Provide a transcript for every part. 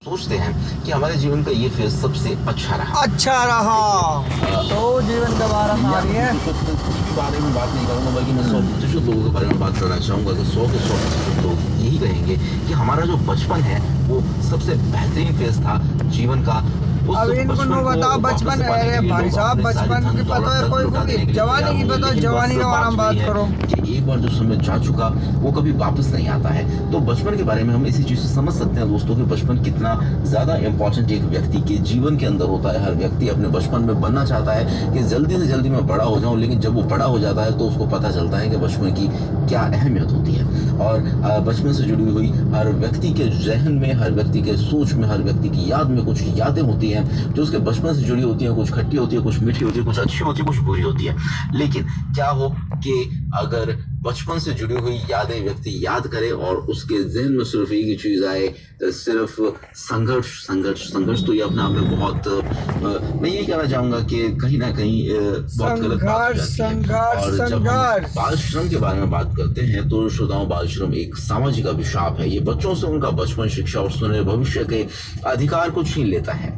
सोचते हैं कि हमारे जीवन का ये फेज सबसे अच्छा रहा। तो जीवन के बारे में आ रही है। के बारे में बात नहीं करूंगा, बल्कि मैं 100% लोगों के बारे में बात करना चाहूंगा कि 100 के 100% लोग यही कहेंगे कि हमारा जो बचपन है वो सबसे बेहतरीन फेज था जीवन का। अब इनको नो बताओ बचपन है भाई साहब, बचपन की पता है कोई को भी, जवानी की बताओ, जवानी के बारे में बात करो कि एक बार जो समय जा चुका वो कभी वापस नहीं आता है। तो बचपन के बारे में हम इसी चीज से समझ सकते हैं दोस्तों कि बचपन कितना ज्यादा इंपॉर्टेंट एक व्यक्ति के जीवन के अंदर होता है। हर व्यक्ति अपने बचपन में बनना चाहता है कि जल्दी से जल्दी मैं बड़ा हो जाऊं, लेकिन जब वो बड़ा हो जाता है तो उसको पता चलता है कि बचपन की क्या अहमियत होती है। और बचपन से जुड़ी हुई हर व्यक्ति के जहन में, हर व्यक्ति के सोच में, हर व्यक्ति की याद में कुछ यादें होती हैं जो उसके बचपन से जुड़ी होती हैं। कुछ खट्टी होती है, कुछ मीठी होती है, कुछ अच्छी होती है, कुछ बुरी होती है। लेकिन क्या हो कि अगर बचपन से जुड़ी हुई यादें व्यक्ति याद करे और उसके जहन में सिर्फ एक ही चीज आए, सिर्फ संघर्ष संघर्ष संघर्ष, तो ये अपने आप में बहुत मैं यही कहना चाहूंगा कि कहीं ना कहीं बहुत गलत बात हो जाती है। और जब हम बाल श्रम के बारे में बात करते हैं तो श्रोताओं, बाल श्रम एक सामाजिक अभिशाप है। ये बच्चों से उनका बचपन, शिक्षा और सुनहरे भविष्य के अधिकार को छीन लेता है।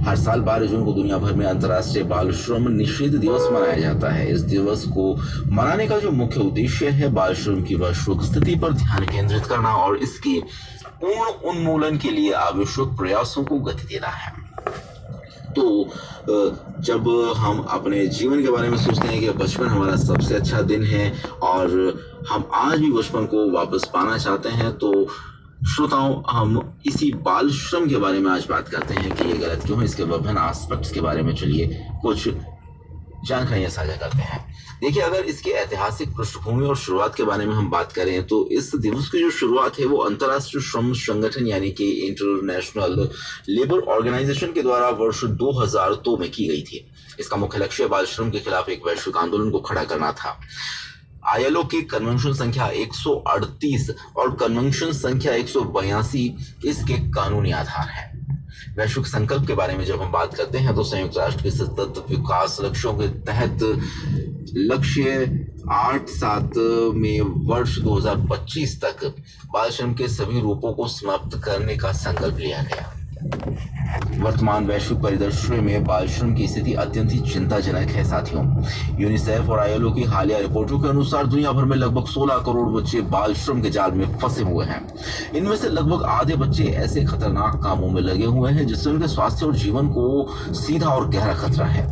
हर साल 12 जून को दुनिया भर में अंतर्राष्ट्रीय बाल श्रम निषेध दिवस मनाया जाता है। इस दिवस को मनाने का जो मुख्य उद्देश्य है बाल श्रम की वैश्विक स्थिति पर ध्यान केंद्रित करना और इसके पूर्ण उन्मूलन के लिए आवश्यक प्रयासों को गति देना है। तो जब हम अपने जीवन के बारे में सोचते हैं कि बचपन हमारा सबसे अच्छा दिन है और हम आज भी बचपन को वापस पाना चाहते हैं, तो श्रोताओं, हम इसी बाल श्रम के बारे में आज बात करते हैं कि ये गलत क्यों है। इसके विभिन्न एस्पेक्ट्स के बारे में चलिए कुछ जानकारियां साझा करते हैं। देखिए, अगर इसके ऐतिहासिक पृष्ठभूमि और शुरुआत के बारे में हम बात करें तो इस दिवस की जो शुरुआत है वो अंतर्राष्ट्रीय श्रम संगठन यानी कि इंटरनेशनल लेबर ऑर्गेनाइजेशन के द्वारा वर्ष 2002 में की गई थी। इसका मुख्य लक्ष्य बाल श्रम के खिलाफ एक वैश्विक आंदोलन को खड़ा करना था। आईएलओ की कन्वेंशन संख्या 138 और कन्वेंशन संख्या 182 इसके कानूनी आधार हैं। वैश्विक संकल्प के बारे में जब हम बात करते हैं तो संयुक्त राष्ट्र के सतत विकास लक्ष्यों के तहत लक्ष्य 8-7 में वर्ष 2025 तक बाल श्रम के सभी रूपों को समाप्त करने का संकल्प लिया गया। वर्तमान वैश्विक परिदृश्य में बाल श्रम की स्थिति अत्यंत ही चिंताजनक है साथियों। यूनिसेफ और आईएलओ की हालिया रिपोर्टों के अनुसार दुनिया भर में लगभग 16 करोड़ बच्चे बाल श्रम के जाल में फंसे हुए हैं। इनमें से लगभग आधे बच्चे ऐसे खतरनाक कामों में लगे हुए हैं जिससे उनके स्वास्थ्य और जीवन को सीधा और गहरा खतरा है।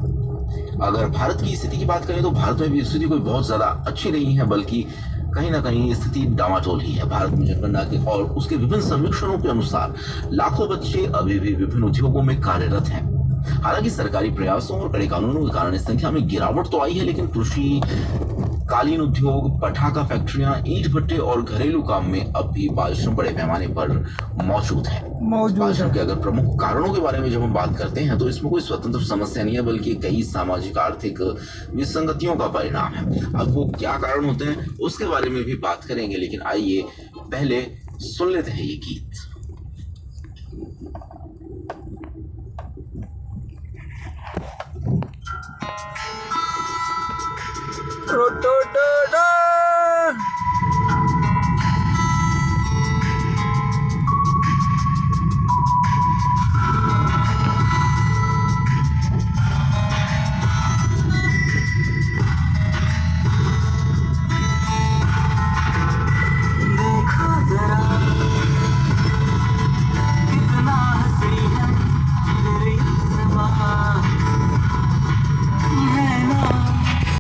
अगर भारत की स्थिति की बात करें तो भारत में भी स्थिति कोई बहुत ज्यादा अच्छी नहीं है, बल्कि कहीं ना कहीं स्थिति डामाडोल ही है। भारत में जनगणना के और उसके विभिन्न सर्वेक्षणों के अनुसार लाखों बच्चे अभी भी विभिन्न उद्योगों में कार्यरत हैं। हालांकि सरकारी प्रयासों और कड़े कानूनों के कारण इस संख्या में गिरावट तो आई है, लेकिन कृषि, कालीन उद्योग, पटाखा फैक्ट्रियां, ईंट भट्टे और घरेलू काम में अब भी बाल श्रम बड़े पैमाने पर मौजूद है। बाल श्रम के अगर प्रमुख कारणों के बारे में जब हम बात करते हैं तो इसमें कोई स्वतंत्र समस्या नहीं है, बल्कि कई सामाजिक आर्थिक विसंगतियों का परिणाम है। अब वो क्या कारण होते हैं उसके बारे में भी बात करेंगे, लेकिन आइए पहले सुन लेते हैं ये गीत। रो